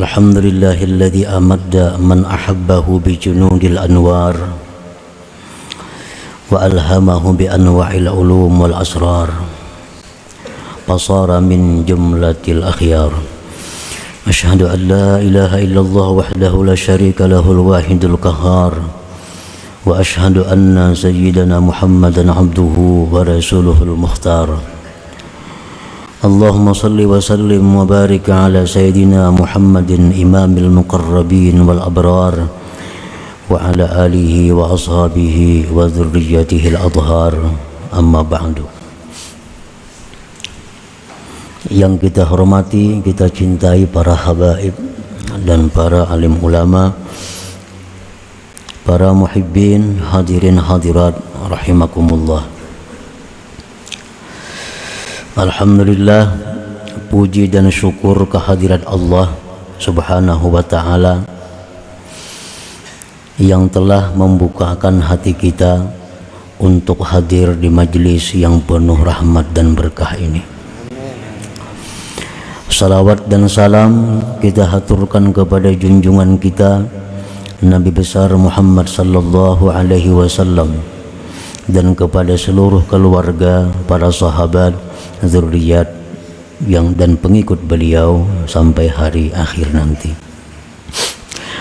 الحمد لله الذي أمد من أحبه بجنود الأنوار وألهمه بأنواع العلوم والأسرار فصار من جملة الأخيار. أشهد أن لا إله إلا الله وحده لا شريك له الواحد القهار، وأشهد أن سيدنا محمدا عبده ورسوله المختار. اللهم صل وسلم وبارك على سيدنا محمد إمام المقربين والأبرار وعلى آله وأصحابه وذريته الأطهار. أما بعد. Yang kita hormati, kita cintai para habaib dan para alim ulama, para muhibbin, hadirin hadirat rahimakumullah. Alhamdulillah, puji dan syukur kehadirat Allah Subhanahu wa ta'ala yang telah membukakan hati kita untuk hadir di majlis yang penuh rahmat dan berkah ini. Salawat dan salam kita haturkan kepada junjungan kita Nabi besar Muhammad sallallahu alaihi wasallam dan kepada seluruh keluarga, para sahabat, zuriat yang dan pengikut beliau sampai hari akhir nanti.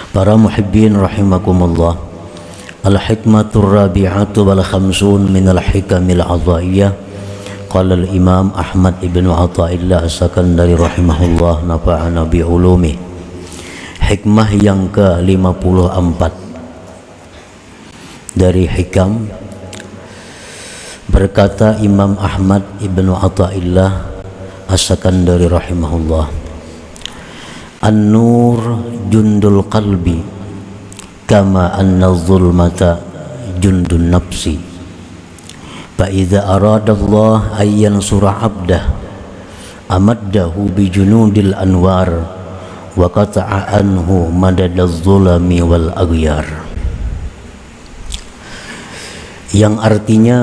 Para muhibbin rahimakumullah, al-hikmatur rabi'atu wal khamsun minal hikamil adhaiyah. Qala al-imam Ahmad ibn Athaillah as-Sakandari rahimahullah nafa'ana bi'ulumi. Hikmah yang ke-54 dari hikam. Berkata Imam Ahmad ibn Athaillah as-Sakandari rahimahullah, an-nur jundul qalbi kama anna zulmata jundun nafsi. Fa'idha aradallah ayyan surah abdah amaddahu bijunudil anwar wa qata'a anhu madadaz zulami wal aghyar. Yang artinya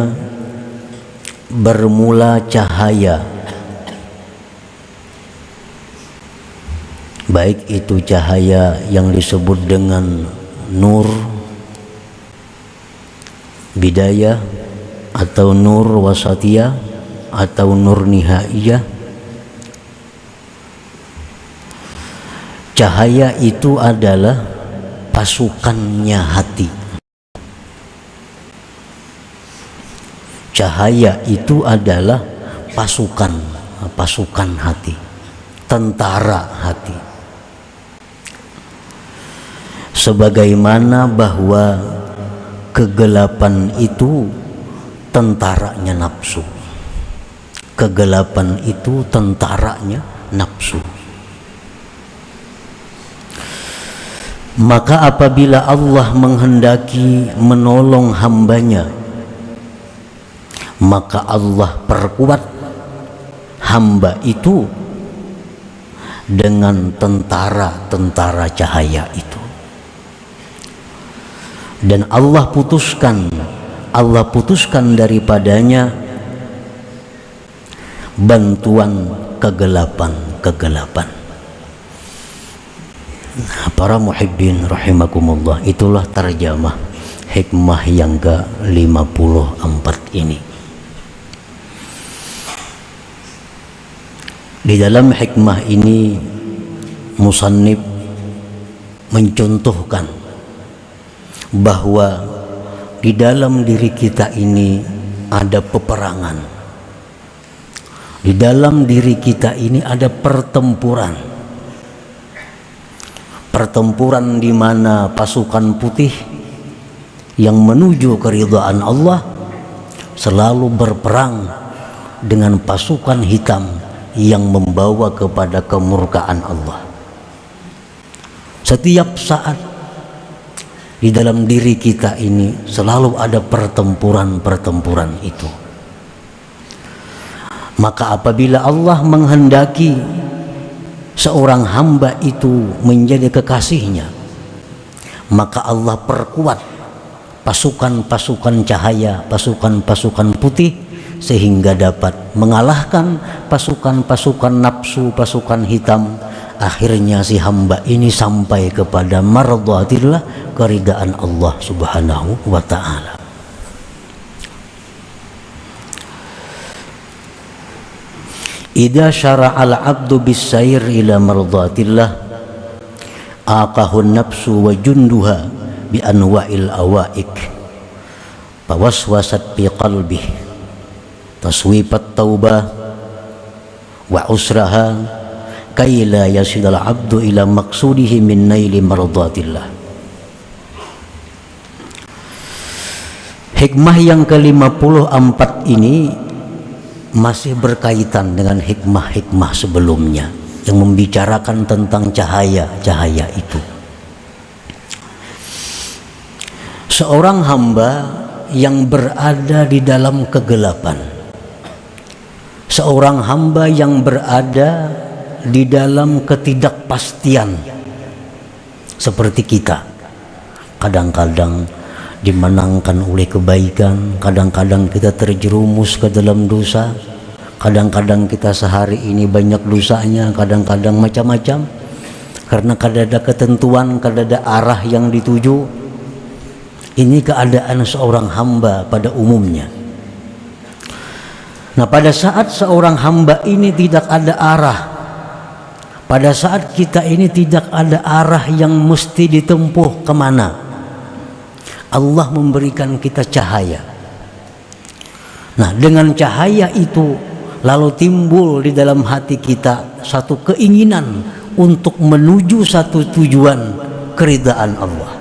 bermula cahaya, baik itu cahaya yang disebut dengan nur bidayah atau nur wasatiyah atau nur nihaiyah. Cahaya itu adalah pasukannya hati. Cahaya itu adalah pasukan hati, tentara hati. Sebagaimana bahwa kegelapan itu tentaranya nafsu. Kegelapan itu tentaranya nafsu. Maka apabila Allah menghendaki menolong hambanya, maka Allah perkuat hamba itu dengan tentara-tentara cahaya itu. Dan Allah putuskan daripadanya bantuan kegelapan. Para muhibbin rahimakumullah, itulah terjemah hikmah yang ke-54 ini. Di dalam hikmah ini musannif mencontohkan bahwa di dalam diri kita ini ada peperangan. Di dalam diri kita ini ada pertempuran. Pertempuran di mana pasukan putih yang menuju keridhaan Allah selalu berperang dengan pasukan hitam yang membawa kepada kemurkaan Allah. Setiap saat di dalam diri kita ini selalu ada pertempuran itu. Maka apabila Allah menghendaki seorang hamba itu menjadi kekasihnya, maka Allah perkuat pasukan-pasukan cahaya, pasukan-pasukan putih, sehingga dapat mengalahkan pasukan-pasukan nafsu, pasukan hitam, akhirnya si hamba ini sampai kepada mardhatillah, keridaan Allah Subhanahu wa ta'ala. Idza syara'al 'abdu bis-sayr ila mardhatillah aqahun nafsu wa junduha bi anwa'il awaik fawaswasat fi qalbi taswipat taubah wa usraha kay la yasidal 'abdu ila maqsudihi min naili mardhatillah. Hikmah yang ke-54 ini masih berkaitan dengan hikmah-hikmah sebelumnya yang membicarakan tentang cahaya itu. Seorang hamba yang berada di dalam kegelapan, seorang hamba yang berada di dalam ketidakpastian seperti kita, kadang-kadang dimenangkan oleh kebaikan, kadang-kadang kita terjerumus ke dalam dosa, kadang-kadang kita sehari ini banyak dosanya, kadang-kadang macam-macam, karena kada ada ketentuan, kada ada arah yang dituju. Ini keadaan seorang hamba pada umumnya. Nah, pada saat seorang hamba ini tidak ada arah, pada saat kita ini tidak ada arah yang mesti ditempuh kemana, Allah memberikan kita cahaya. Nah, dengan cahaya itu lalu timbul di dalam hati kita satu keinginan untuk menuju satu tujuan, keridaan Allah.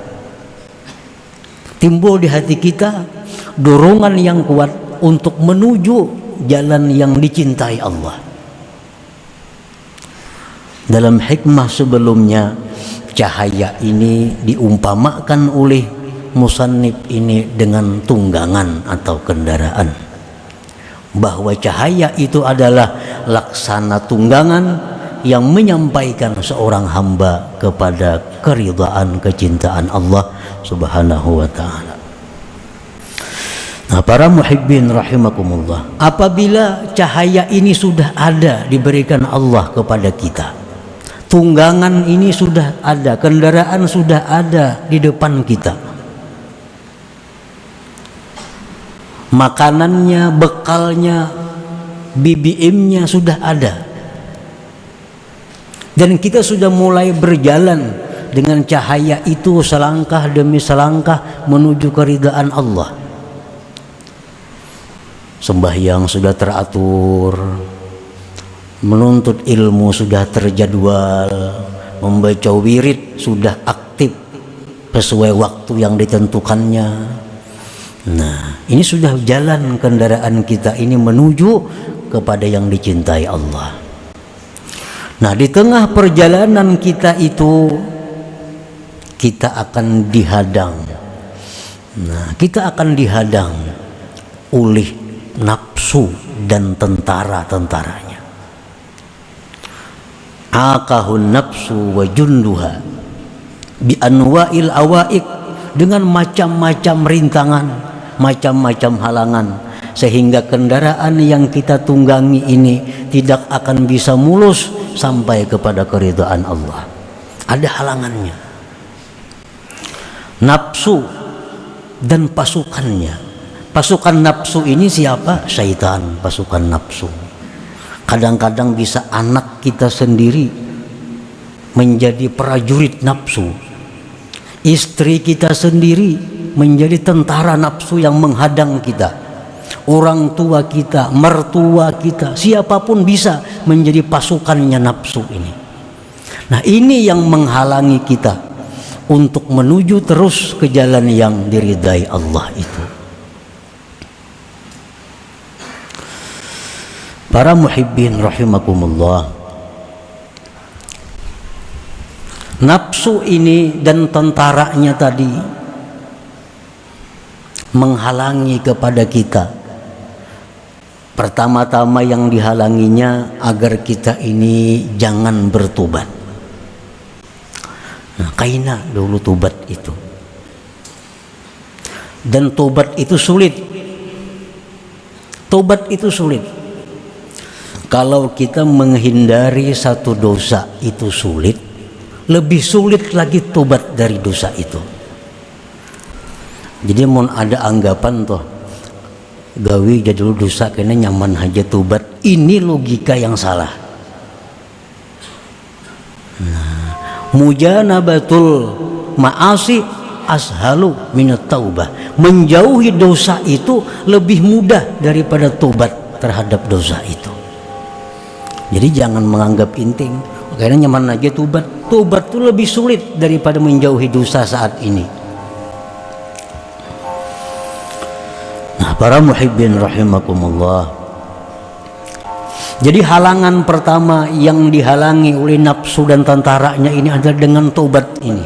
Timbul di hati kita dorongan yang kuat untuk menuju jalan yang dicintai Allah. Dalam hikmah sebelumnya, cahaya ini diumpamakan oleh musannif ini dengan tunggangan atau kendaraan, bahwa cahaya itu adalah laksana tunggangan yang menyampaikan seorang hamba kepada keridhaan, kecintaan Allah Subhanahu wa ta'ala. Nah, para muhibbin rahimakumullah, apabila cahaya ini sudah ada diberikan Allah kepada kita, tunggangan ini sudah ada, kendaraan sudah ada di depan kita, makanannya, bekalnya, BBM-nya sudah ada, dan kita sudah mulai berjalan dengan cahaya itu selangkah demi selangkah menuju keridaan Allah. Sembahyang sudah teratur, menuntut ilmu sudah terjadwal, membaca wirid sudah aktif sesuai waktu yang ditentukannya. Nah, ini sudah jalan kendaraan kita ini menuju kepada yang dicintai Allah. Nah, di tengah perjalanan kita itu kita akan dihadang. Nah, kita akan dihadang oleh nafsu dan tentara-tentaranya. Aqahun nafsu wa junduha bi anwa'il awaik, dengan macam-macam rintangan, macam-macam halangan, sehingga kendaraan yang kita tunggangi ini tidak akan bisa mulus sampai kepada keridhaan Allah. Ada halangannya. Nafsu dan pasukannya. Pasukan nafsu ini siapa? Syaitan, pasukan nafsu. Kadang-kadang bisa anak kita sendiri menjadi prajurit nafsu, istri kita sendiri menjadi tentara nafsu yang menghadang kita, orang tua kita, mertua kita, siapapun bisa menjadi pasukannya nafsu ini. Nah, ini yang menghalangi kita untuk menuju terus ke jalan yang diridai Allah itu. Para muhibbin rahimakumullah, nafsu ini dan tentaranya tadi menghalangi kepada kita. Pertama-tama yang dihalanginya agar kita ini jangan bertobat. Nah, kaina dulu tobat itu. Dan tobat itu sulit. Tobat itu sulit. Kalau kita menghindari satu dosa itu sulit, lebih sulit lagi tobat dari dosa itu. Jadi mau ada anggapan toh gawi jadul dosa kena nyaman aja tobat, ini logika yang salah. Nah, mujanabatul ma'asi ashalu minat taubah. Menjauhi dosa itu lebih mudah daripada tobat terhadap dosa itu. Jadi jangan menganggap penting karena nyaman aja tobat. Tobat itu lebih sulit daripada menjauhi dosa saat ini. Nah, para muhibbin rahimakumullah. Jadi halangan pertama yang dihalangi oleh nafsu dan tentaranya ini adalah dengan tobat ini.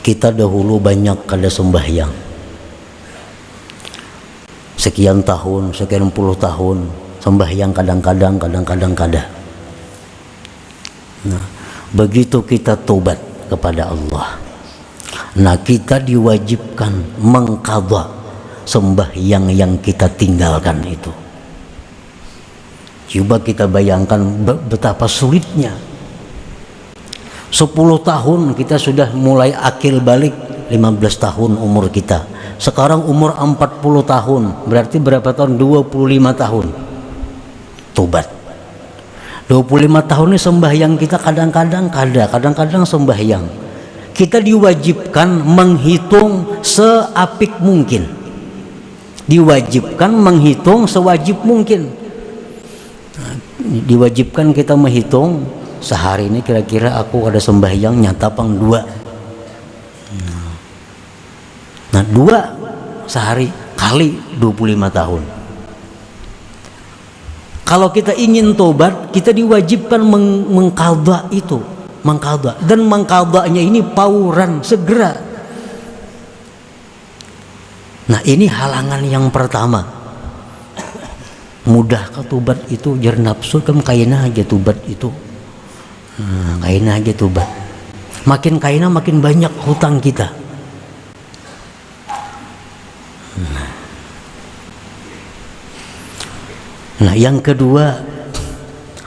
Kita dahulu banyak kada sembahyang. Sekian tahun, sekian puluh tahun sembahyang kadang-kadang kada. Nah, begitu kita tobat kepada Allah, nah kita diwajibkan mengqadha sembahyang yang kita tinggalkan itu. Coba kita bayangkan betapa sulitnya. 10 tahun kita sudah mulai akil balik, 15 tahun umur kita. Sekarang umur 40 tahun, berarti berapa tahun? 25 tahun. Tobat. 25 tahun ini sembahyang kita kadang-kadang sembahyang. Kita diwajibkan menghitung seapik mungkin. Diwajibkan menghitung sewajib mungkin. Diwajibkan kita menghitung sehari ini kira-kira aku ada sembahyang nyata pang 2. Nah 2 sehari kali 25 tahun. Kalau kita ingin tobat, kita diwajibkan mengqadha itu, mengqadha, dan mengqadhanya ini pauran, segera. Nah ini halangan yang pertama. Mudah ke tobat itu jar nafsu kan kaina aja tobat itu. Kaina aja tobat. Makin kaina makin banyak hutang kita. Nah yang kedua,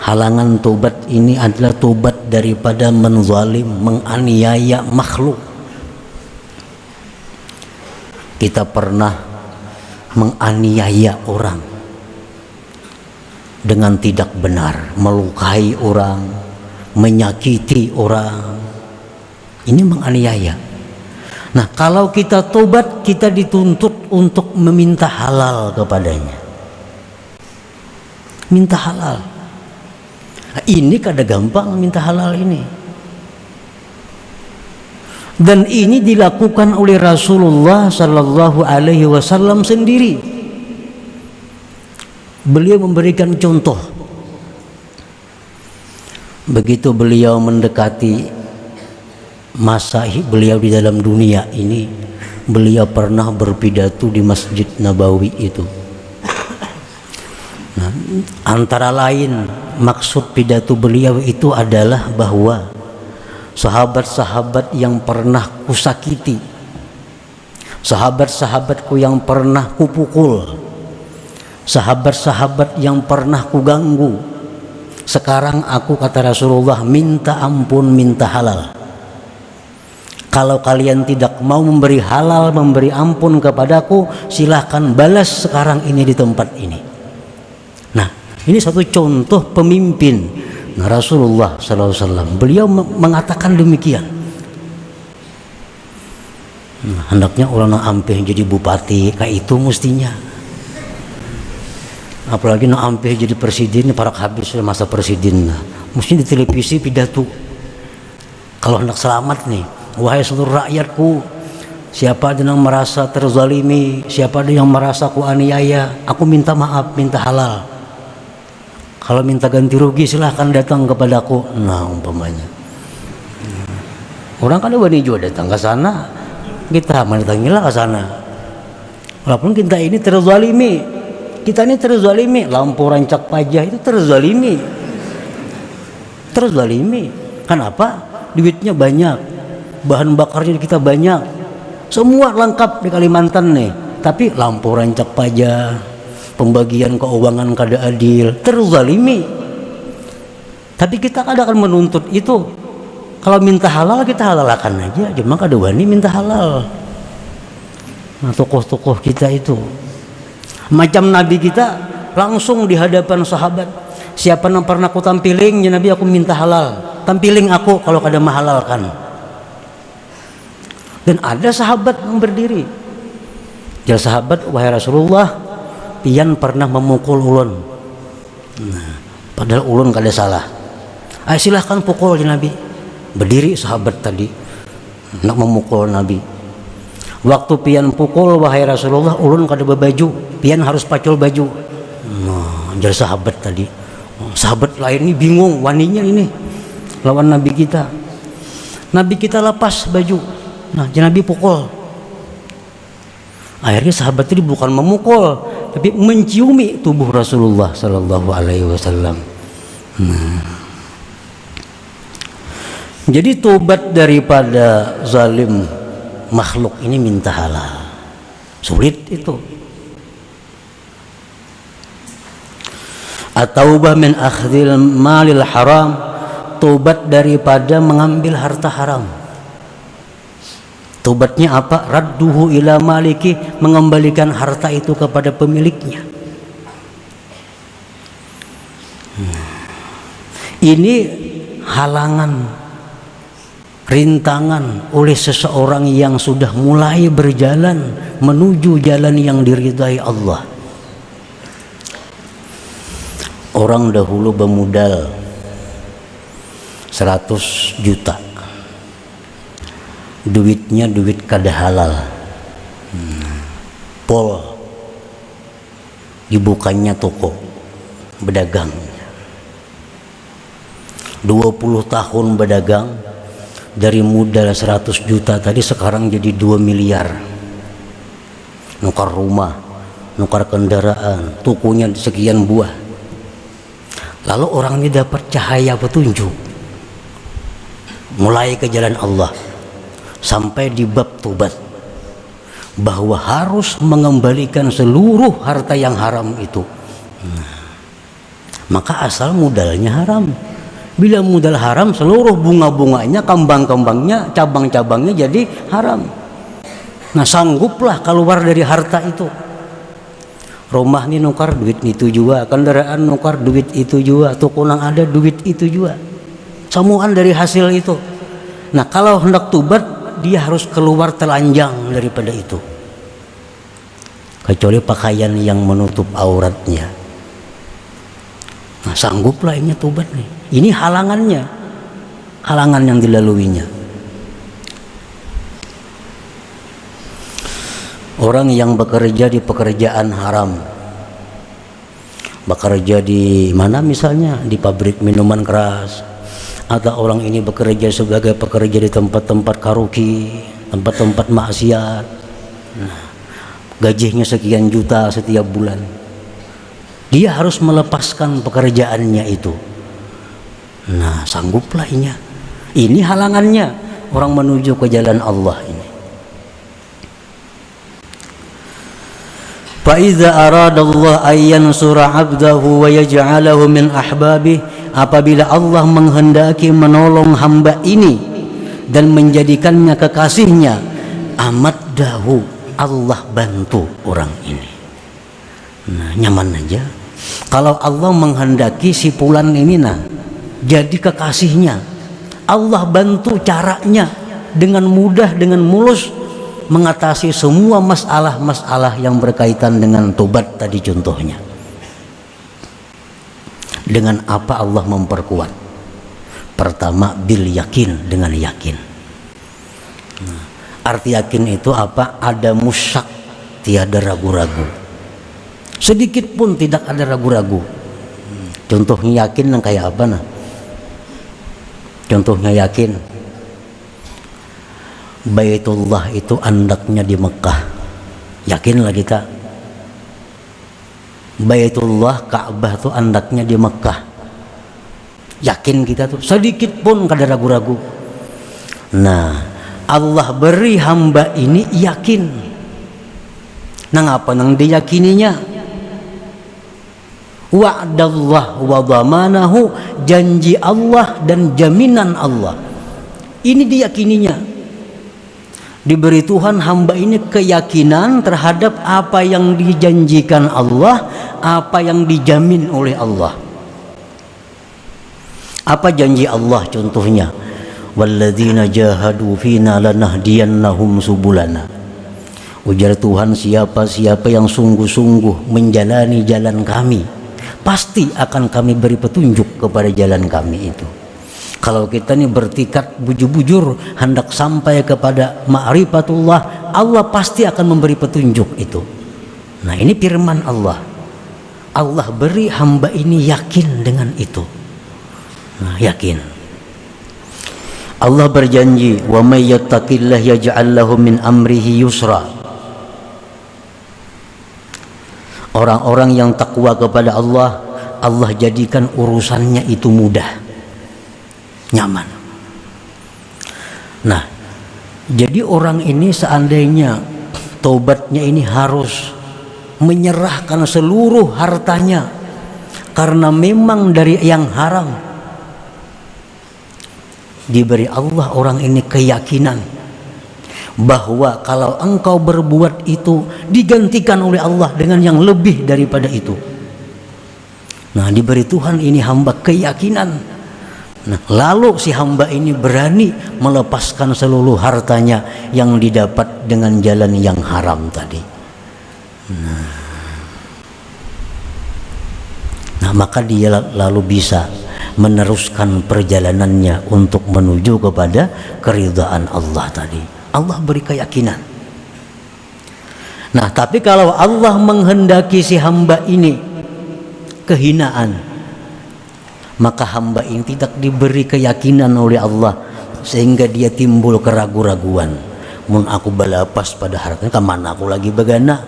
halangan tobat ini adalah tobat daripada menzalim, menganiaya makhluk. Kita pernah menganiaya orang dengan tidak benar, melukai orang, menyakiti orang. Ini menganiaya. Nah kalau kita tobat, kita dituntut untuk meminta halal kepadanya. Minta halal. Nah, ini kada gampang minta halal ini. Dan ini dilakukan oleh Rasulullah Sallallahu Alaihi Wasallam sendiri. Beliau memberikan contoh. Begitu beliau mendekati masa beliau di dalam dunia ini, beliau pernah berpidato di Masjid Nabawi itu. Nah, antara lain maksud pidato beliau itu adalah bahwa sahabat-sahabat yang pernah kusakiti, sahabat-sahabatku yang pernah kupukul, sahabat-sahabat yang pernah kuganggu, sekarang aku, kata Rasulullah, minta ampun, minta halal. Kalau kalian tidak mau memberi halal, memberi ampun kepadaku, silahkan balas sekarang ini di tempat ini. Nah, ini satu contoh pemimpin. Nah, Rasulullah SAW, beliau mengatakan demikian. Nah, hendaknya orang ampeh jadi bupati, kayak itu mestinya. Apalagi ampeh jadi presiden, para habis masa presiden. Nah, mesti di televisi pidato. Kalau hendak selamat nih, wahai seluruh rakyatku, siapa ada yang merasa terzalimi, siapa ada yang merasa ku aniaya, aku minta maaf, minta halal. Kalau minta ganti rugi silahkan datang kepadaku. Nah umpamanya orang kan wani juga datang ke sana, kita mendatangilah ke sana. Walaupun kita ini terzalimi, lampu rancak pajak itu terzalimi. Kenapa? Duitnya banyak, bahan bakarnya kita banyak, semua lengkap di Kalimantan nih. tapi lampu rancak pajak, pembagian keuangan kada adil, terzalimi. Tapi kita kadang akan menuntut itu. Kalau minta halal kita halalkan aja, cuma kada wani minta halal. Nah, tokoh-tokoh kita itu macam Nabi kita langsung di hadapan sahabat, siapa yang pernah aku tampiling ya Nabi, aku minta halal, tampiling aku kalau kada mahalalkan. Dan ada sahabat yang berdiri, jadi sahabat, wahai Rasulullah, pian pernah memukul ulun. Nah, padahal ulun kada salah. Ayo silahkan pukul ya Nabi. Berdiri sahabat tadi nak memukul Nabi. Waktu pian pukul, wahai Rasulullah, ulun kada berbaju, pian harus pacul baju. Nah, jadi sahabat tadi. Sahabat lain ini bingung, waninya ini lawan Nabi kita. Nabi kita lepas baju. Nah, jadi Nabi pukul. Akhirnya sahabat ini bukan memukul, tapi menciumi tubuh Rasulullah Sallallahu Alaihi Wasallam. Jadi tobat daripada zalim makhluk ini minta halal. Sulit itu. At-taubah min akhdhil malil haram, tobat daripada mengambil harta haram. Tobatnya apa? Radduhu ila maliki, mengembalikan harta itu kepada pemiliknya. Ini halangan, rintangan oleh seseorang yang sudah mulai berjalan menuju jalan yang diridhai Allah. Orang dahulu bermodal 100 juta, duitnya duit kada halal. Pol dibukanya toko berdagang, 20 tahun berdagang, dari modal 100 juta tadi sekarang jadi 2 miliar. Nukar rumah, nukar kendaraan, tokonya sekian buah. Lalu orang ini dapat cahaya petunjuk, mulai ke jalan Allah, sampai di bab tobat, bahwa harus mengembalikan seluruh harta yang haram itu. Maka asal modalnya haram. Bila modal haram, seluruh bunga-bunganya, kembang-kembangnya, cabang-cabangnya jadi haram. Nah, sangguplah keluar dari harta itu. Rumah ini nukar duit itu juga, kendaraan nukar duit itu juga, toko nang ada duit itu juga, samuan dari hasil itu. Nah, kalau hendak tobat, dia harus keluar telanjang daripada itu, kecuali pakaian yang menutup auratnya. Nah, sangguplah ini tobat nih. Ini halangannya, halangan yang dilaluinya. Orang yang bekerja di pekerjaan haram, bekerja di mana misalnya di pabrik minuman keras, atau orang ini bekerja sebagai pekerja di tempat-tempat karaoke, tempat-tempat maksiat, nah, gajinya sekian juta setiap bulan, dia harus melepaskan pekerjaannya itu. Nah, sangguplah ini halangannya orang menuju ke jalan Allah ini. Fa iza aradallahu ayyan sura 'abdahu wa yaj'alahu min ahbabih, apabila Allah menghendaki menolong hamba ini dan menjadikannya kekasihnya, amaddahu, Allah bantu orang ini. Nah, nyaman aja kalau Allah menghendaki si fulan ini jadi kekasihnya, Allah bantu caranya dengan mudah, dengan mulus mengatasi semua masalah-masalah yang berkaitan dengan tobat tadi contohnya. Dengan apa Allah memperkuat? Pertama, bil yakin, dengan yakin. Nah, arti yakin itu apa? Ada musyak, tiada ragu-ragu, sedikit pun tidak ada ragu-ragu. Contohnya yakin yang kayak apa Contohnya yakin, Baitullah itu andaknya di Mekah, yakinlah kita. Baitullah, Ka'bah itu andaknya di Mekah, yakin kita tuh, sedikit pun kada ragu-ragu. Nah, Allah beri hamba ini yakin Nang apa nang diyakininya? Wa'dallah wa dhamanahu, janji Allah dan jaminan Allah. Ini diyakininya. Diberi Tuhan hamba ini keyakinan terhadap apa yang dijanjikan Allah, apa yang dijamin oleh Allah. Apa janji Allah contohnya? Walladzina jahadu fina lanahdiyannahum subulana. Ujar Tuhan, siapa-siapa yang sungguh-sungguh menjalani jalan kami, pasti akan kami beri petunjuk kepada jalan kami itu. Kalau kita ini bertikad bujur-bujur hendak sampai kepada ma'rifatullah, Allah pasti akan memberi petunjuk itu. Nah, ini firman Allah. Allah beri hamba ini yakin dengan itu. Nah, yakin. Allah berjanji, wa may yattaqillah yaj'al lahu min amrihi yusra. Orang-orang yang takwa kepada Allah, Allah jadikan urusannya itu mudah, nyaman. Nah, jadi orang ini seandainya tobatnya ini harus menyerahkan seluruh hartanya karena memang dari yang haram, diberi Allah orang ini keyakinan bahwa kalau engkau berbuat itu digantikan oleh Allah dengan yang lebih daripada itu. Nah, diberi Tuhan ini hamba keyakinan. Nah, lalu si hamba ini berani melepaskan seluruh hartanya yang didapat dengan jalan yang haram tadi. Nah, maka dia lalu bisa meneruskan perjalanannya untuk menuju kepada keridhaan Allah tadi. Allah beri keyakinan. Nah, tapi kalau Allah menghendaki si hamba ini kehinaan, maka hamba ini tidak diberi keyakinan oleh Allah sehingga dia timbul keraguan-raguan. Mun aku balapas pada hartanya, kemana aku lagi begana?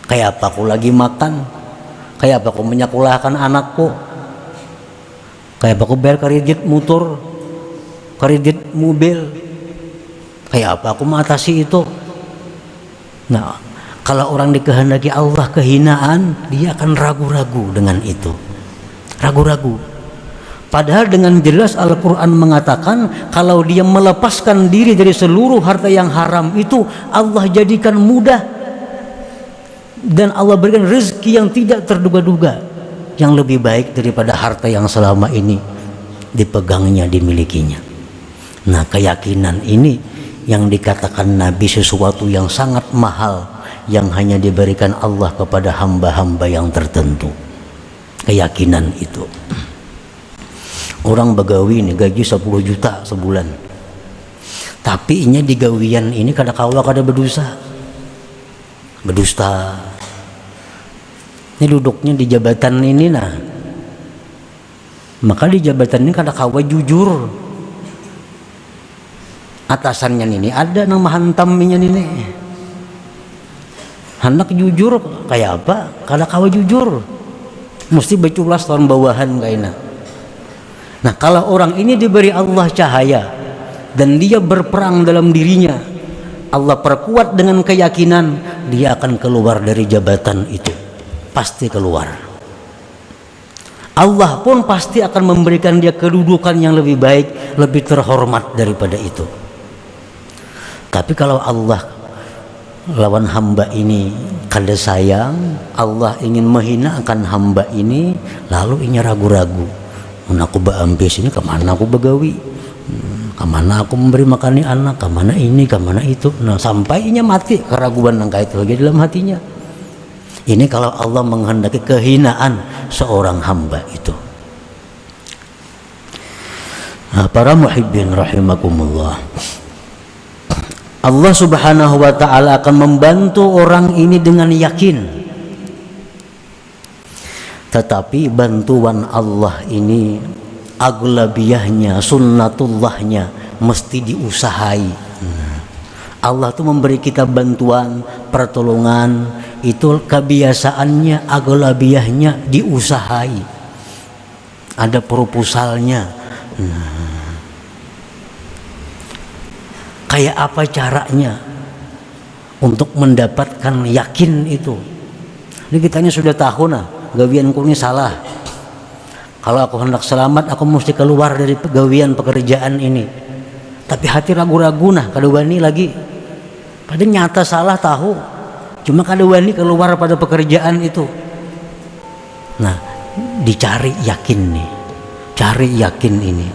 Kayak apa aku lagi makan? Kayak apa aku menyekolahkan anakku? Kayak apa aku bayar kredit motor, kredit mobil? Kayak apa aku mengatasi itu? Nah, kalau orang dikehendaki Allah kehinaan, dia akan ragu-ragu dengan itu. Ragu-ragu. Padahal dengan jelas Al-Quran mengatakan kalau dia melepaskan diri dari seluruh harta yang haram itu, Allah jadikan mudah. Dan Allah berikan rezeki yang tidak terduga-duga, yang lebih baik daripada harta yang selama ini dipegangnya, dimilikinya. Nah, keyakinan ini yang dikatakan Nabi sesuatu yang sangat mahal, yang hanya diberikan Allah kepada hamba-hamba yang tertentu. Keyakinan itu. Orang begawi ini gaji 10 juta sebulan, tapi ini digawian ini kada kawa kada berdosa, berdusta. Ini duduknya di jabatan ini, nah maka di jabatan ini kada kawa jujur. Atasannya ini ada nama hantamnya ini, hendak jujur kayak apa? Kada kawa jujur, mesti beculas tahun bawahan kayaknya. Nah, kalau orang ini diberi Allah cahaya dan dia berperang dalam dirinya, Allah perkuat dengan keyakinan, dia akan keluar dari jabatan itu, pasti keluar. Allah pun pasti akan memberikan dia kedudukan yang lebih baik, lebih terhormat daripada itu. Tapi kalau Allah lawan hamba ini kada sayang, Allah ingin menghinakan hamba ini, lalu ini ragu-ragu. Aku ambis ini kemana aku begawi, kemana aku memberi makani anak, kemana ini, kemana itu. Nah, sampainya mati keraguan nangka itu lagi dalam hatinya. Ini kalau Allah menghendaki kehinaan seorang hamba itu. Nah, para muhibbin rahimakumullah, Allah subhanahu wa ta'ala akan membantu orang ini dengan yakin. Tetapi bantuan Allah ini aglabiyahnya, sunnatullahnya mesti diusahai. Allah tuh memberi kita bantuan, pertolongan, itu kebiasaannya aglabiyahnya diusahai. Ada proposalnya. Kayak apa caranya untuk mendapatkan yakin itu. Ini kita ini sudah tahu nah, gawianku ini salah. Kalau aku hendak selamat, aku mesti keluar dari gawian pekerjaan ini. Tapi hati ragu-ragu nah, kada wani lagi. Padahal nyata salah tahu. Cuma kada wani keluar pada pekerjaan itu. Nah, dicari yakin nih. Cari yakin ini.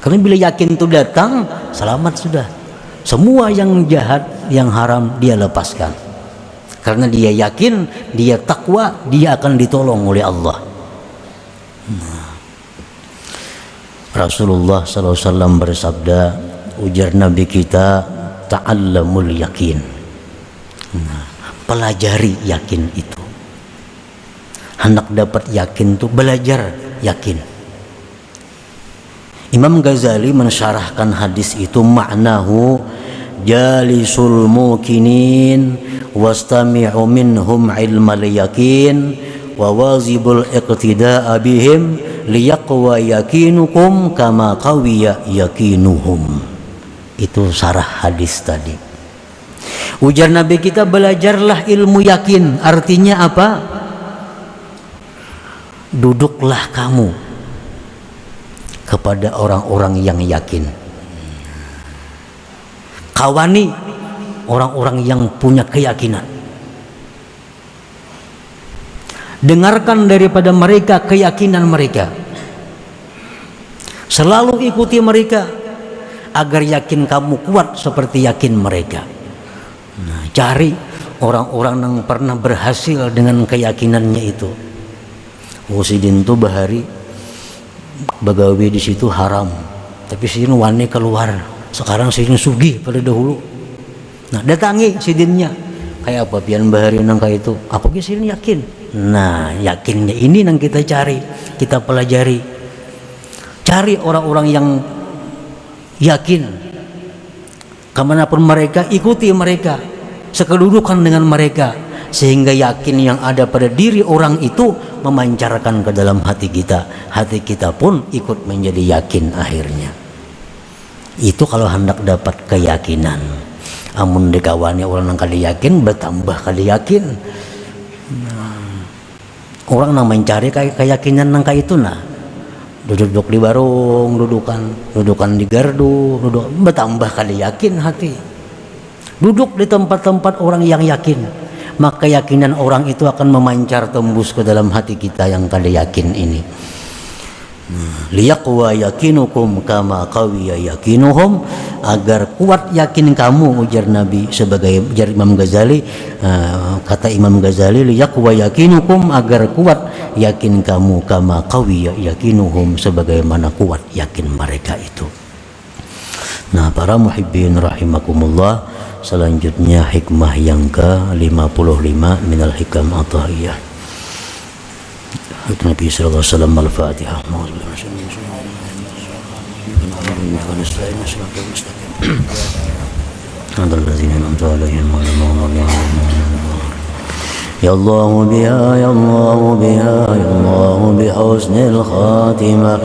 Karena bila yakin itu datang, selamat sudah. Semua yang jahat, yang haram dia lepaskan. Karena dia yakin, dia takwa, dia akan ditolong oleh Allah. Rasulullah SAW bersabda, ujar Nabi kita, ta'allamul yakin. Pelajari yakin itu. Hendak dapat yakin itu belajar yakin. Imam Ghazali mensyarahkan hadis itu, maknahu jalisul mukinin wastami'u minhum ilmal yakin wa wazibul iqtida'a bihim liyaqwa yakinukum kama qawiya yakinuhum. Itu sarah hadis tadi. Ujar Nabi kita, belajarlah ilmu yakin. Artinya apa? Duduklah kamu kepada orang-orang yang yakin. Kawani orang-orang yang punya keyakinan. Dengarkan daripada mereka keyakinan mereka. Selalu ikuti mereka agar yakin kamu kuat seperti yakin mereka. Nah, cari orang-orang yang pernah berhasil dengan keyakinannya itu. Sidin tuh bahari bagawi di situ haram, tapi sidin wani keluar. Sekarang sidin sugih pada dahulu. Nah, datangi sidinnya. Kayak apa pian bahari nang kayak itu? Aku sidin yakin. Nah, yakinnya ini yang kita cari, kita pelajari. Cari orang-orang yang yakin. Kemanapun mereka, ikuti mereka. Sekedudukan dengan mereka. Sehingga yakin yang ada pada diri orang itu memancarkan ke dalam hati kita. Hati kita pun ikut menjadi yakin akhirnya. Itu kalau hendak dapat keyakinan. Amun dikawani orang yang kada yakin, bertambah kada yakin. Orang yang mencari keyakinan nang kayak itu nah, duduk di warung, dudukan di gardu, bertambah kada yakin hati. Duduk di tempat-tempat orang yang yakin, maka keyakinan orang itu akan memancar tembus ke dalam hati kita yang kada yakin ini. Liyaqwa yakinukum kama qawiya yakinuhum, agar kuat yakin kamu, ujar Nabi sebagai ujar Imam Ghazali, kata Imam Ghazali, liyaqwa yakinukum, agar kuat yakin kamu kama qawiya yakinuhum, sebagaimana kuat yakin mereka itu. Nah, para muhibbin rahimakumullah, selanjutnya hikmah yang ke-55 minal hikam athaiyah. Nabi sallallahu alaihi wasallam, al-Fatihah. Ya Allah biha, ya Allah biha, ya Allah bi husnil khatimah.